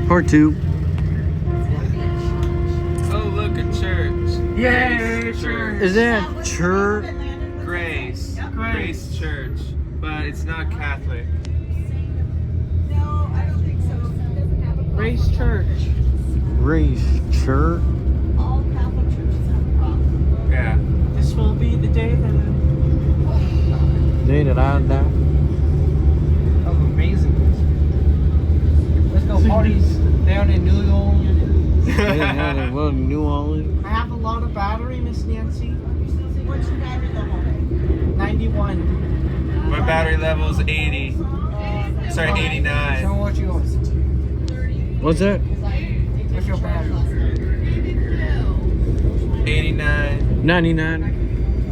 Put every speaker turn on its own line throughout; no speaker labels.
Part 2.
Oh, look, a church.
Yay, church.
Is that church?
Grace Church. But it's not Catholic.
No, I don't think so. It doesn't have a
Grace Church.
Grace Church?
All Catholic churches have a problem.
Yeah.
This will be the day that
Day that I die.
that was amazing. Let's go parties down in New Orleans.
Yeah, well, New Orleans.
I have a lot of battery, Miss Nancy.
What's your battery level?
91.
My battery level is 80. Sorry,
Show
89.
me what yours.
What's that?
What's your battery?
89.
99.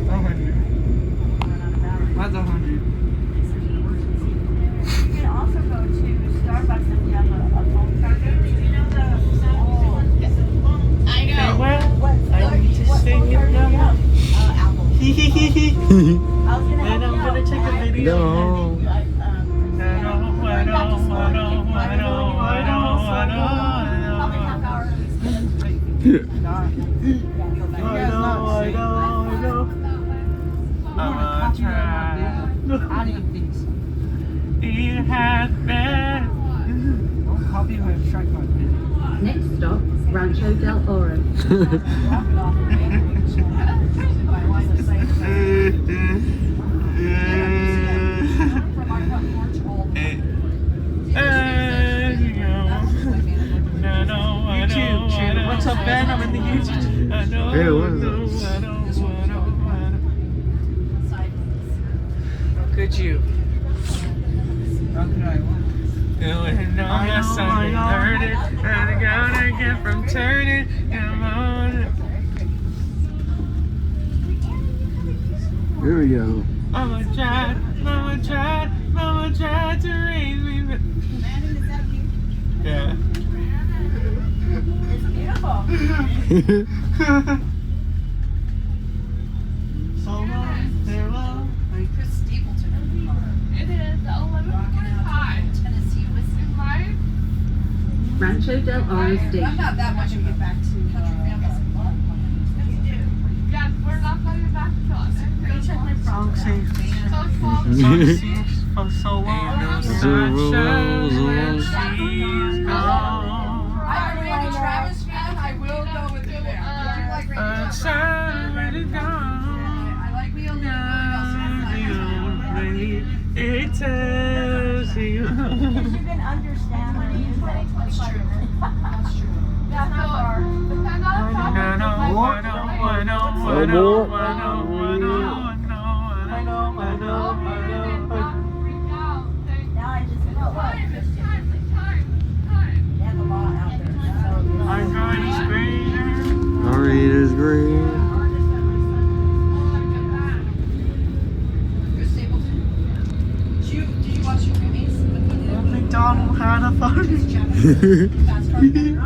100. Mine's 100.
You can also go to Starbucks if you have a phone charger. You know the I know.
Well,
What
I need to
what
stay
phone
in
charger do you
the
have? Apple.
Hee hee hee hee.
I was gonna
And I'm gonna take a video.
No.
Probably half hour.
It has been.
Next stop, Rancho del Oro.
YouTube channel. What's up, Ben? I'm in the YouTube.
Hey, what is this?
How could you? How could I?
And all my son heard it, and I gotta get from turning. Come on.
Here we go.
Mama tried to raise me.
Landon, is that you?
Yeah.
It's beautiful.
So long, farewell.
Chris Stapleton.
It is 11:45.
Tennessee whiskey.
Right?
Rancho del Oro
I'm
Station.
not that much to get back to country family.
Yeah, we're not going back to us.
Go check my
Song safe.
So small.
Song safe for so long.
Sunshine when she's gone.
I'm a Randy Travis fan. I will go with you there. Did you like Randy Travis?
Sunshine when it's gone.
I like Wheel
It tells you.
You can understand the music. That's true. That's true. That's not far. Now I just felt like they have a lot out there.
Alright, it's green.
Chris Stapleton. Did you watch your movies?
McDonald had a party.
Fast Car. So good.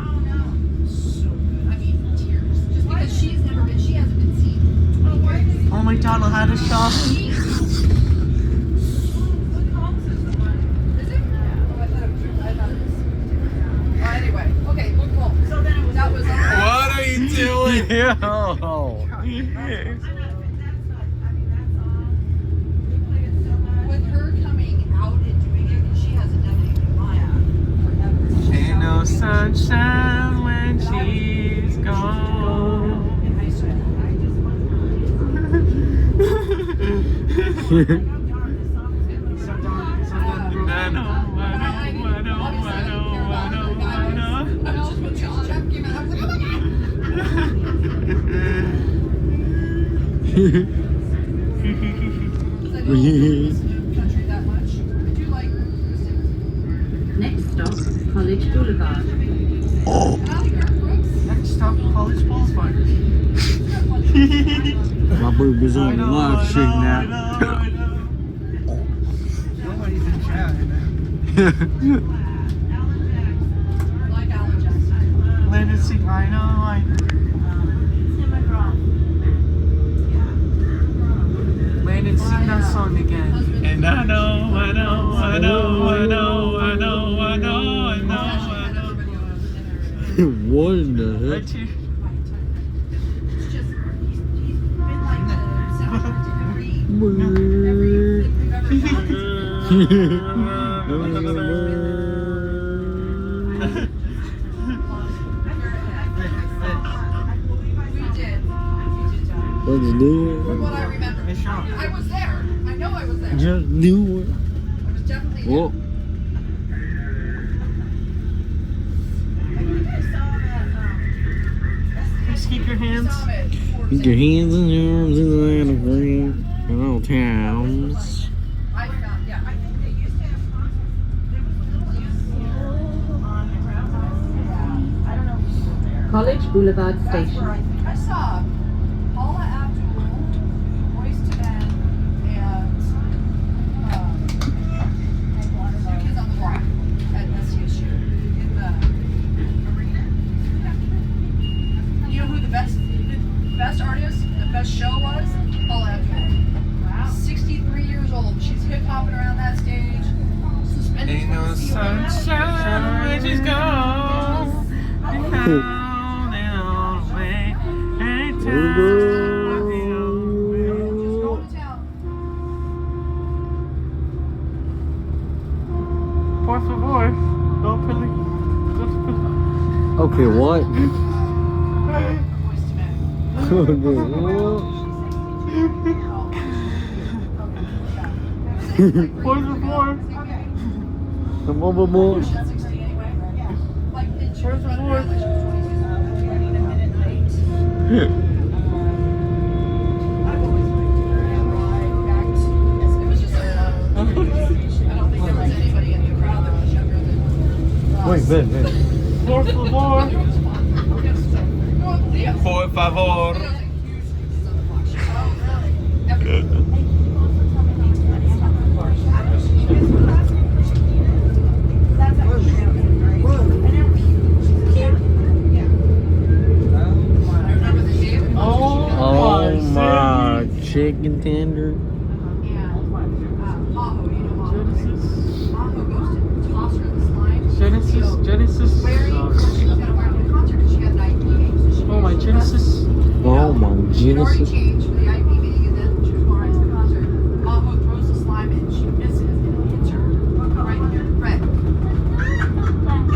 I mean, tears. Just because she hasn't been seen.
Oh, McDonald had a shop.
Is it? Oh, I thought it was. Well, anyway. Okay, cool. So then it was, that was
What are you doing?
Yo.
with her coming out and doing it, and she hasn't done anything in Maya forever.
Ain't no sunshine when she's gone.
In high school. Country that much. I do like
Next stop, College Boulevard.
Next stop, College Boulevard.
My boobies on the live stream now.
Nobody's in chat now.
like Alan Jackson.
Landon sing I know. Landon sing that song again.
And I know.
What in the
Right
heck?
here.
It's just, he's been like the soundtrack to every thing we've ever We did.
Let's do
From
it.
what I remember.
Hey, Sean.
I was there. I know I was there.
Just do it.
I was definitely there.
Whoa.
Just keep your hands.
Keep your hands in your arms in the land of green in all towns.
I found, yeah. I think they used to have
College Boulevard Station.
I saw Paula Abdul, Boyz II Men, and New Kids on the Block at SCSU in the arena. You know who the best artist, the best show was? Paula Abdul. Wow. 63 years old. She's hip hopping around that stage. Suspended
Ain't no sunshine when she's gone. And down the way. Ain't time.
Just go to town.
4 favor. Go Philly. Go to Philly.
Okay, what?
Boyz II Men.
Okay, what?
4 favor.
Come on, boy.
She's 60 anyway. Like, and she was
Where's the
running
board?
around like she was 22. A minute late. I've always liked her and ride back to. It was just a. I don't think there was anybody in the crowd that was younger than us.
Wait, Ben.
4 favor.
It was fun. Oh, Leah.
4 favor.
Leah's a huge Kids on the Block show. Oh, really? Everything. I remember the day.
Oh my chicken tender.
And Maho, you know Maho, right?
Genesis.
Maho goes to toss her the slime.
Genesis.
Wearing,
sucks.
she was gonna wear it to the concert because she had an IP game. So she
Oh my Genesis.
Oh my
She had already
Genesis.
changed for the IP meeting and then she was going right to the concert. Maho throws the slime in, she misses and it hits her right here, red.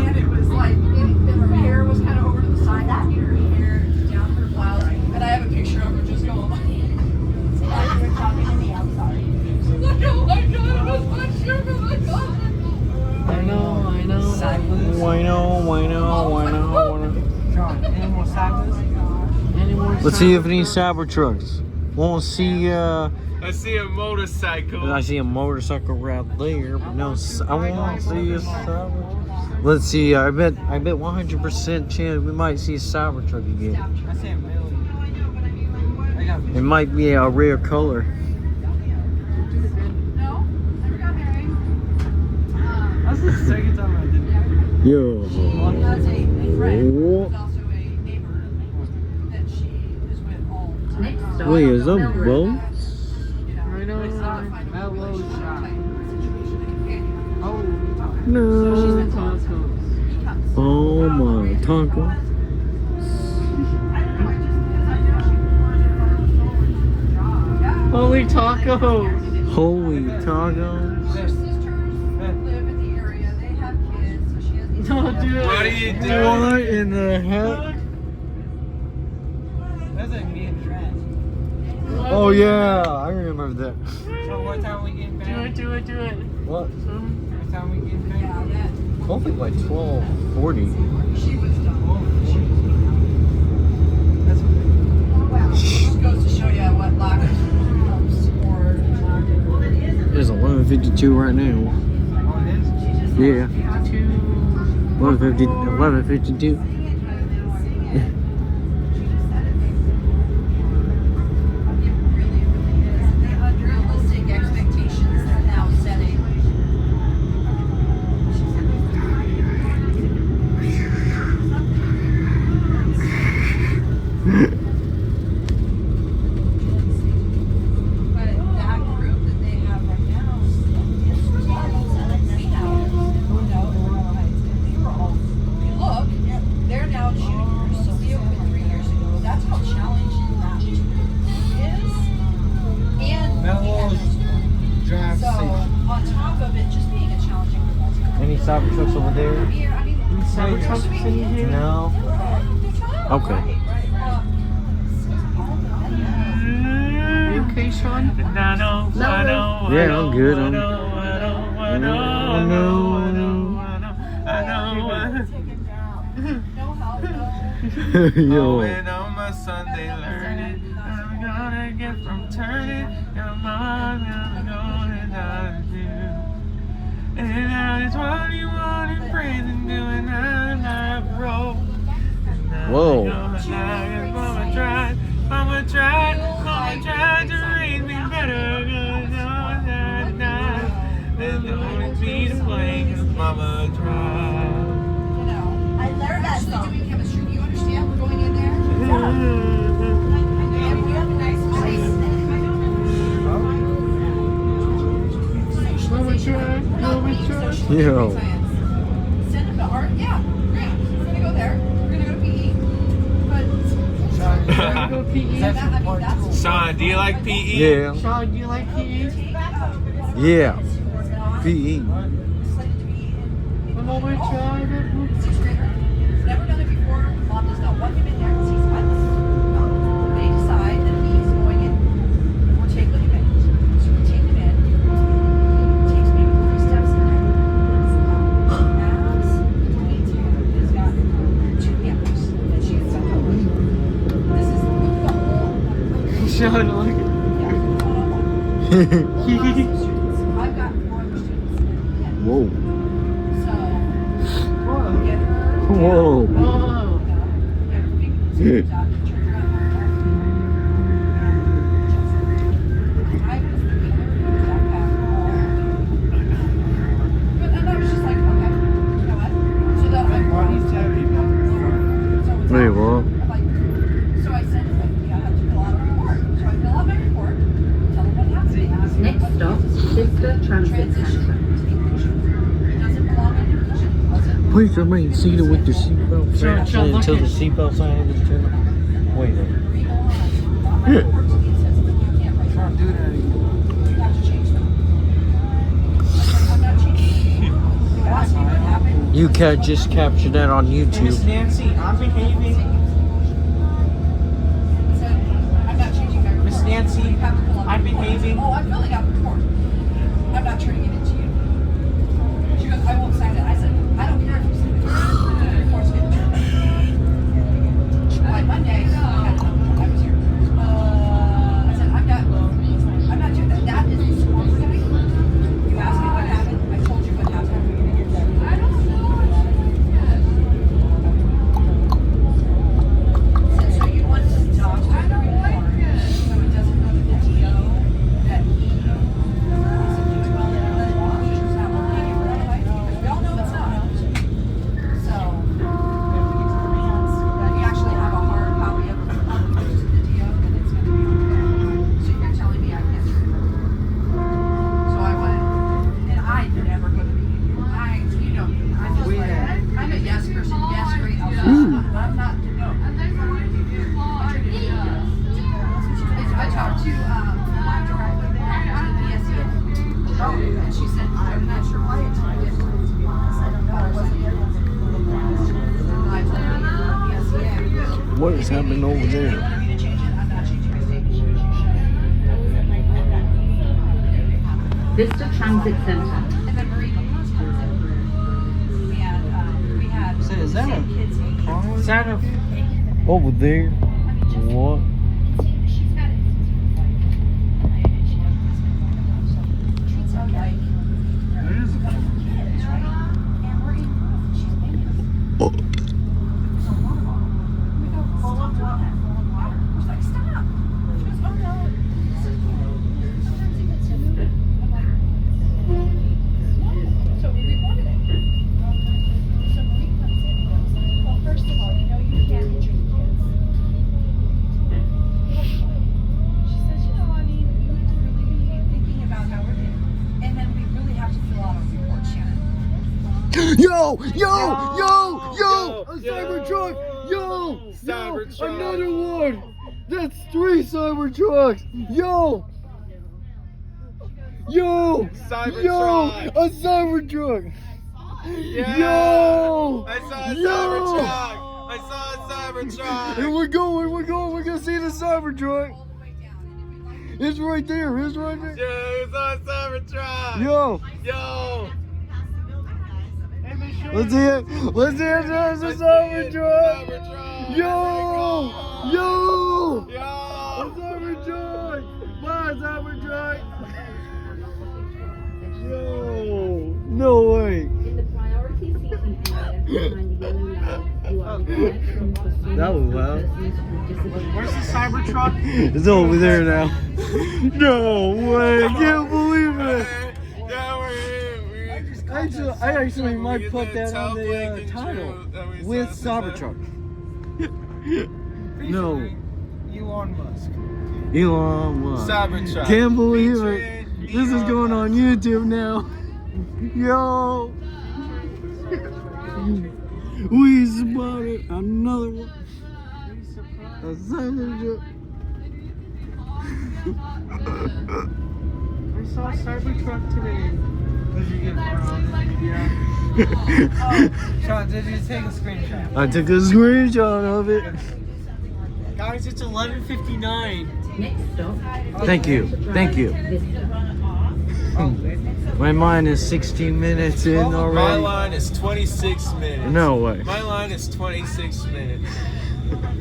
And it was like, and her hair was kind of over to the side, and her hair down her blouse. And I have a picture of her just going like, you're talking to me, I'm sorry. She's like, oh my god, it was my shirt, oh my god.
I know.
I know.
Sean, any more cyclists?
Any more
Let's see if any cyber trucks. Won't see.
I see a motorcycle.
I see a motorcycle right there, but no, I won't see a cyber. Let's see. I bet 100% chance we might see a cyber truck again.
I say a million. I got
It might be a rare color.
No, never got married.
That's the second time I did that.
Yo.
That's a friend
What?
who's also a neighbor that she is with all the time.
Next stop,
Wait, is that
Melrose.
boats?
You know,
I know.
it's not a fine
Mellow
relationship
shot.
type situation, a companion.
Oh,
So she's
No.
been talking to him. He comes.
Oh my taco.
Holy tacos.
Holy tacos.
Her sisters live in the area. They have kids, so she has these.
Don't do it.
What are you doing?
What in the heck?
that's like me and trash.
Oh yeah, I remember that.
So what time we getting back?
Do it.
What?
What time we getting back?
Yeah, that.
Hopefully by 12:40.
She was done.
That's
Wow. Just goes to show you what lack of support.
It's 11:52 right now.
oh, it is?
Yeah, 11:52.
Unrealistic expectations they're now setting. But that group that they have right now is we have. They were all. If you look, they're
Cybertruck's over there.
Cybertruck sitting here.
No. Okay.
You okay, Sean?
Yeah, I'm good. Yo.
And on my Sunday learning, I'm gonna get from turning, and I'm gonna do. And now it's 21 and praising, doing that roll.
Whoa.
Mama tried to raise me better. There's always me to blame, 'cause Mama tried.
I learned that song. Doing chemistry. Do you understand? We're going in there. And we have a nice place.
Yo.
Send them to art. Yeah, great. We're gonna go there. We're gonna go to PE. But
Sean, do you like PE?
Yeah.
Sean, do you like PE?
Yeah. PE.
Come over, try it.
Never done it before. Mom does not want him in there because he's sweatless. They decide that he's going in. We're taking him in. So we take him in. He takes maybe 3 steps in there. Abs, has got 2 campers that she has got covered. This is the whole.
Sean, look.
I've got 4 other students.
Whoa.
So, get her.
Whoa.
Whoa.
Get her fingers out and turn her around. I was looking at her backpack all but and I was just like, okay, you know what? So that I'm
Wait, what?
So I said, I have to fill out a report. So I fill out my report, tell them what happened.
Next stop, Sister Transit Center.
It doesn't belong in your vision.
Please remain seated with your seatbelt strapped
Sean,
in
look
until
at-
the seatbelt sign is turned on. Wait a minute.
Can't do that anymore. You have to change them. I'm not changing them. You asked me what happened.
You can't just capture that on
Miss
YouTube.
Nancy, I'm behaving.
I said, I'm not changing my report.
Miss Nancy,
You have to fill out
I'm
the report.
behaving.
Oh, I'm filling out the report. I'm not turning it into you. She goes, I won't sign it. I said, I don't care if you sign it. The report's getting turned in. By Monday, I was here. I said, I'm not doing that. That is the score we're gonna get. You asked me what happened. I told you what happened.
I don't know.
So you want to talk to
I don't like it.
so it doesn't go to the DO that he isn't doing well in the watch. It's not working in real life. Because we all know it's not. So we actually have a hard copy of the report that goes to the DO and it's going to be okay. So you're telling me I can't turn it over. So I went, and I never go to the meeting. You know me. I'm just like, I'm a yes person. Yes, great. I'll shut up. But I'm not, no.
And then when you do fall,
I talked to directly there to the BSE. And she said, I'm not sure why it's not getting to be honest. I don't know. I wasn't there. And I told the BSE.
What is happening over there?
You want me to change it? I'm not changing my statement.
Vista Transit Center.
And then Marie, we had
So is that a
kids.
Is that a
Over there. What?
So we reported it. So Marie comes in and goes, well, first of all, you know you can't drink kids. She says, you know, I mean, you need to really be thinking about how we're doing. And then we really have to fill out a report, Shannon.
Yo! A Cybertruck! Yo!
Cybertruck.
Another one! That's 3 Cybertrucks! Yo!
Cybertruck.
A Cybertruck!
Yeah!
Yo!
I saw a
Yo!
Cybertruck! I saw a Cybertruck!
And we're going, we're gonna see the Cybertruck. It's right there, it's right there.
Yeah, I saw a Cybertruck!
Yo,
Yo!
let's see it. Let's see it, there's a Cybertruck.
Cybertruck!
Yo! Yo! A
Yo!
Cybertruck! Bye, Cybertruck! Yo! No way!
In the priority seating area behind the yellow line, you are required to proceed
That was
with
loud.
persons with disabilities.
Where's the Cybertruck?
It's over there now. No way! I can't believe it!
Yeah, we're here.
I actually might put that on the title with Cybertruck. No,
Elon Musk.
Elon Musk.
Cybertruck.
Can't believe it. This is going on YouTube now. Yo, we spotted another one. A Cybertruck.
I saw a Cybertruck today. Did you get around? Yeah. Sean, did you take a screenshot?
I took a screenshot of it.
Guys, it's 11:59.
Next stop.
Thank you, thank you.
Vista.
My mind is 16 minutes in
My
already.
line is 26 minutes.
No way.
My line is 26 minutes.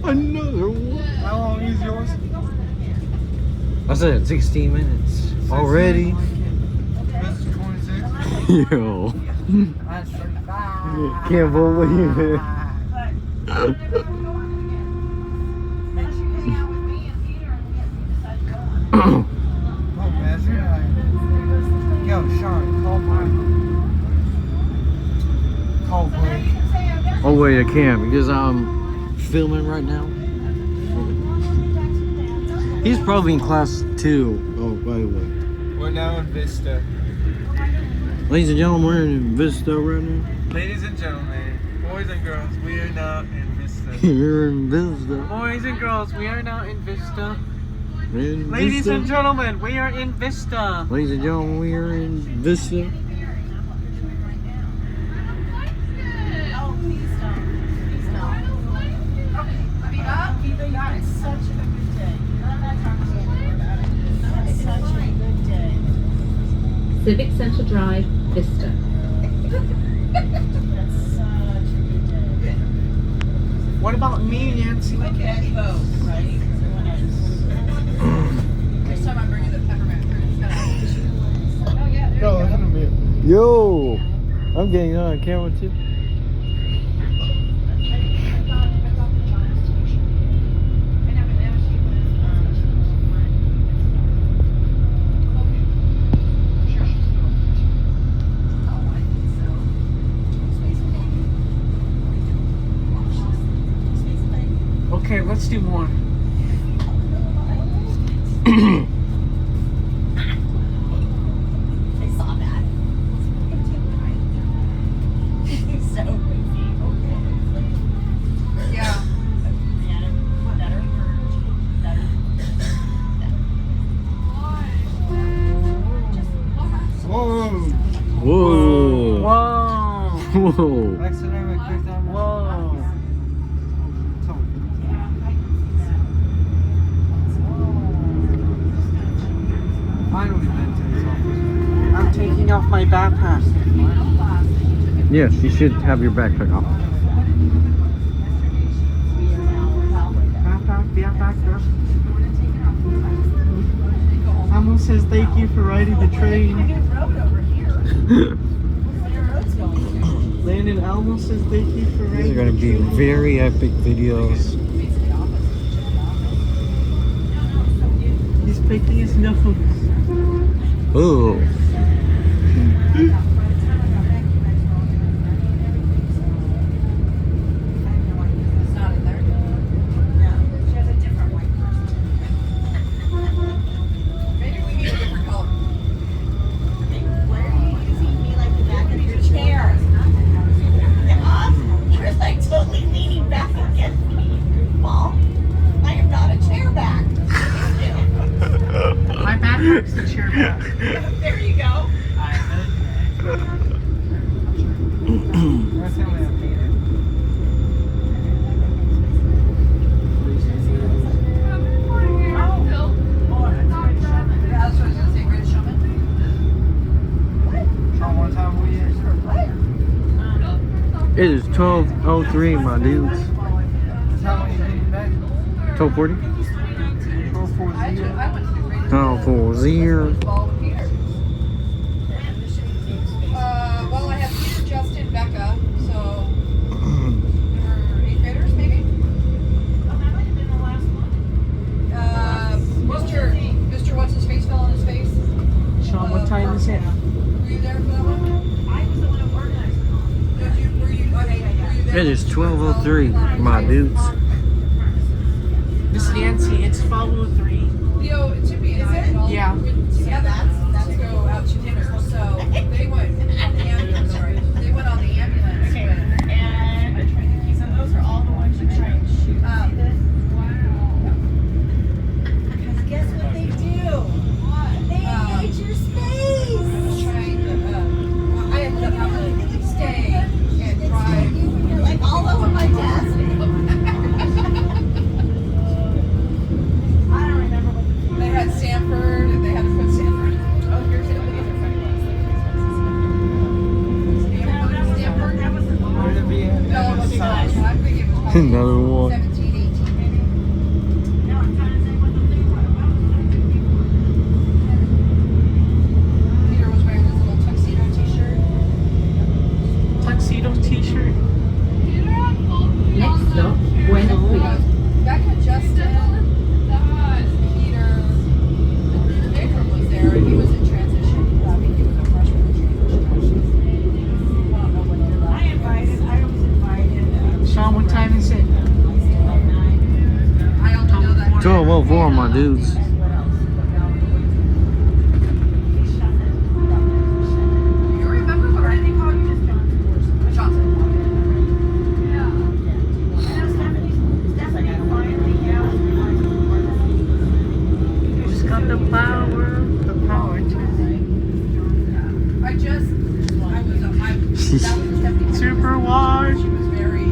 Another one.
How long is yours?
I said 16 minutes already.
This is 26.
Yo,
That's 35.
can't believe it.
Oh, man, yo, Sean, call Blake.
Oh wait, I can't because I'm filming right now. He's probably in class 2. Oh, by the way.
We're now in Vista.
Ladies and gentlemen, we're in Vista right now.
Ladies and gentlemen, boys and girls, we are now in Vista.
You're in Vista.
Boys and girls, we are now in Vista.
In
Ladies
Vista.
and gentlemen, we are in Vista.
Ladies and gentlemen, we are in Vista.
Civic Center Drive, Vista.
What about me, Nancy?
Next time I'm bringing the peppermint. Oh yeah, there you go.
Yo, I'm getting on camera too.
Okay, let's do more.
I saw that. So goofy.
Yeah.
Better.
Whoa.
Whoa.
Whoa.
Whoa.
Accidentally clicked on Whoa. Finally been to his office. I'm taking off my backpack.
Yes, you should have your backpack off.
Backpack. Someone says thank you for riding the train. Landon Elmo says thank you for riding
These are going to be very epic videos.
He's picking his nose.
Ooh.
It's not in there.
She has a different white person.
Maybe we need a different color.
Why are you using me like the back of your chair? You're like totally leaning back against me. Well, I am not a chair back.
My backpack's the chair back.
There you go.
12:03, my dudes.
How long you getting back?
12:40.
12:40.
I went to the greatest
12:40.
ball with Peter. Well, I have Peter, Justin, Becca, so there were 8 graders maybe. Mr. What's his face fell on his face.
Sean, what time is it?
Were you there for that one? I was the one who organized it. Were you there?
It is 12:03, my dudes.
Miss Nancy, it's 12:03.
Leo, Tippy, is it?
Yeah.
Yeah, that's to go out to dinner. So they went on the ambulance. Sorry, they went on the ambulance.
Okay, and so those are all the ones you try and shoot. Because guess what they do? They invade your space.
I was trying to. I ended up having to stay and drive.
You're like all over my desk. I don't remember what
They had Sanford, and they had to put Sanford. Oh, here's the other funny ones. Stanford.
Where to be at?
No, it was I'm thinking it was probably
Another one.
17, 18 maybe.
No, I'm trying to say what the thing was.
Peter was wearing his little tuxedo t-shirt.
Tuxedo t-shirt.
Next stop, Buena Vista.
Becca, Justin, Peter, Baker was there, and he was in transition. I mean, he was a freshman in transition. I don't know what year that
I was invited.
Sean, what time is it?
I only know that.
12:04, my dudes.
You remember what did they call you? Johnson.
Who's got the power? The power to.
I was Stephanie.
Super wide.
She was very,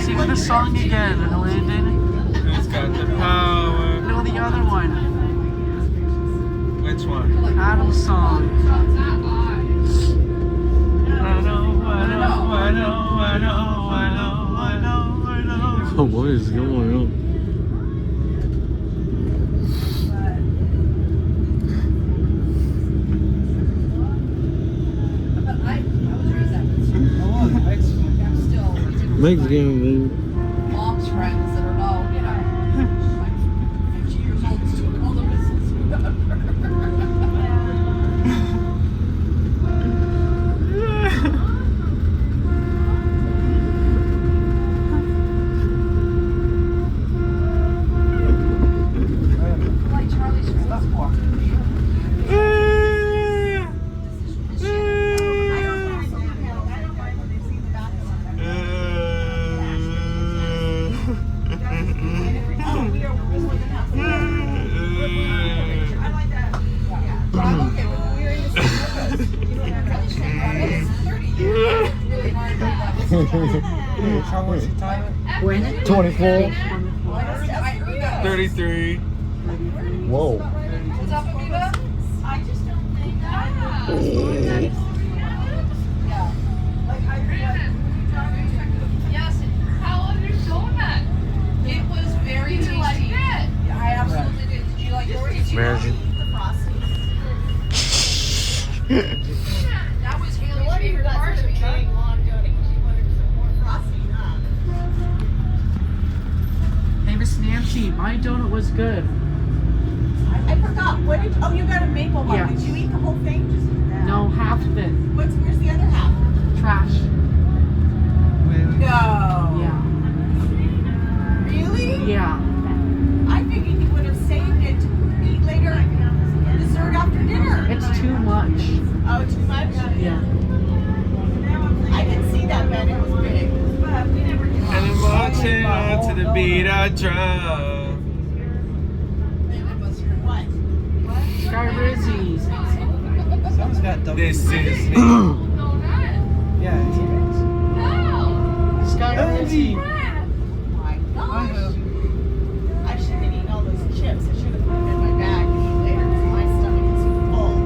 Sing the song again, Landon.
Who's got the power?
No, the other one.
Which one?
Adam's song.
I know.
What is going on?
But I was raised that way.
Oh, look,
I'm still
Mexican dude.
mom's friends that are now, like 50 years old and still call them like Charlie's friends.
Let's walk.
I'm okay with when we were in the same college thing, right? It's 30 years. It's really hard to do that.
Sean, what's your time?
Buena
24.
I heard that.
33.
Whoa.
What's up, Amoeba?
I just don't think
Yeah. Yes.
How was your donut?
It was very tasty. I absolutely did. Did you like yours?
Imagine.
That was Haley's favorite part of the cake.
Hey, Miss Nancy, my donut was good.
I forgot. What did? Oh, you got a maple one.
Yeah.
Did you eat the whole thing? Just
No, half of it.
Where's the other half?
Trash.
No.
Yeah.
Really?
Yeah.
I figured you would have saved it to eat later, dessert after dinner.
It's too much.
Oh, too much?
Yeah.
I didn't see that, man. It was big. But we never did.
And I'm marching on to the beat I drum.
What?
Sky Rizzy. Someone's got double.
This is me.
Donut?
Yeah, it's
No.
Sky Rizzy.
My gosh. I shouldn't have eaten all those chips. I should have put them in my bag and eat later because my stomach is full.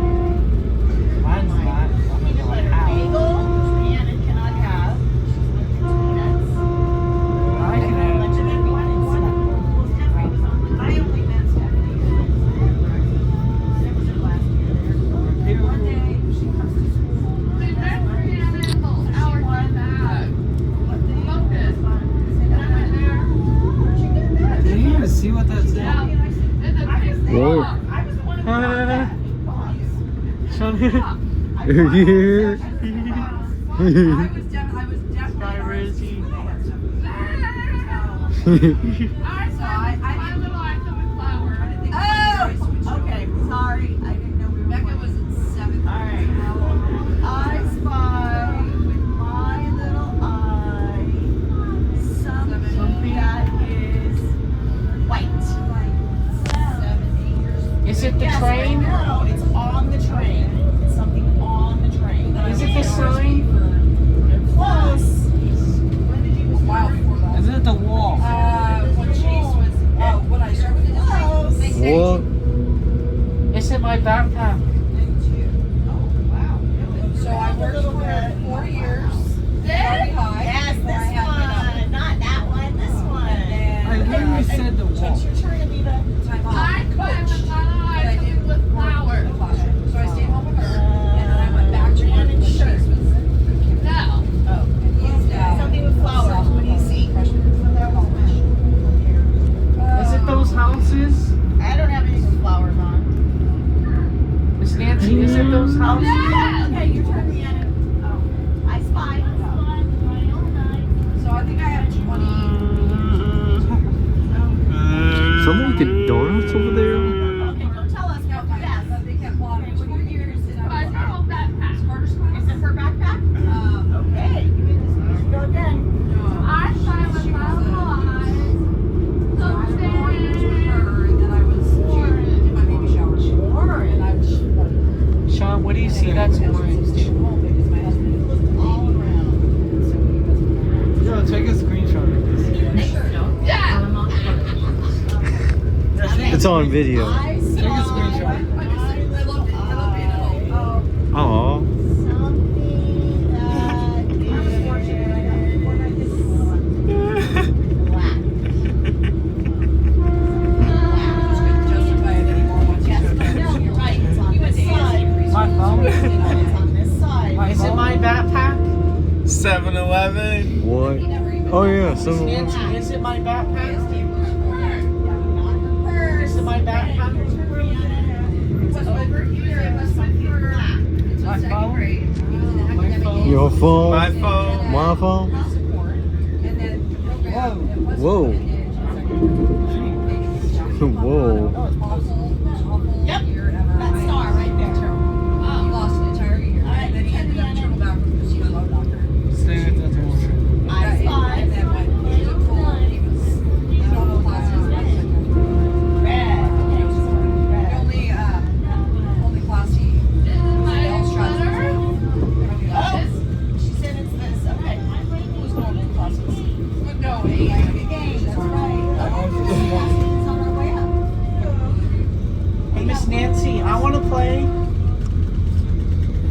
Are you here?
I was definitely.
My little item with flowers.
Oh, okay. Sorry, I didn't know we were.
Becca was in 7th.
All right. I spy with my little eye something that is white.
7, 8 years.
Is it the
Yes,
train?
No, it's on the train. It's something on the train.
Is it the sign?
Close.
Wow, before that.
Is it the wall?
When Chase was, when I started in the
Close.
they say
What?
It's in my backpack.
So I worked for 4 years. Very high.
Yes,
before I
this
had my
one. Not that one. This one.
I literally said the wall.
It's your turn, Anita.
time off.
I climbed with my little item with flowers.
So I stayed home with her, and then I went back to work when Chase was
No.
he's
Something with flowers. What do you see?
Is it those houses?
I don't have anything with flowers on.
Miss Nancy, is it those houses?
Okay, your turn, Rhiannon. Oh, I spy.
So I think I have 20.
Somebody did donuts over there?
Okay, don't tell us how fast.
They kept blocking 2 years, and
My
I was
little backpack.
Carter's class.
Is it her backpack? Okay, give me this. Go again.
I shine with my little eyes.
So I was 4 years with her, and then I was did my baby shower. And I was
Sean, what do you see that's orange?
stayed home because my husband lived
All around.
so he wasn't.
Yo, take a screenshot of this.
Yeah.
It's on video.
I
Take a
spy.
screenshot.
I loved it. I loved being at home.
Aw.
Something that is black.
Just couldn't justify it anymore once you
Yes,
showed
no, you're right. It's on this side.
My phone?
It's on this side.
Is it my backpack?
7-Eleven.
What? Oh yeah,
Miss
some.
Nancy, is it my backpack?
Not her purse.
Is it my backpack?
was over here. It was with her until
My
2nd
phone?
grade. He was in academic
phone?
aids.
Your phone?
My phone.
My phone?
Support. And then program. It was
Whoa. Whoa.
Yep, that star right there.
He lost an entire year. And then he ended up turning back because he was a doctor.
Stay with that motion.
I spy.
And then when he took full, he was in all the classes.
Red.
The only class he else tried to do.
Oh, she said it's this. Okay.
Who's going to classes? No,
Game, that's right. Oh, it's on our way up.
Hey, Miss Nancy, I want to play.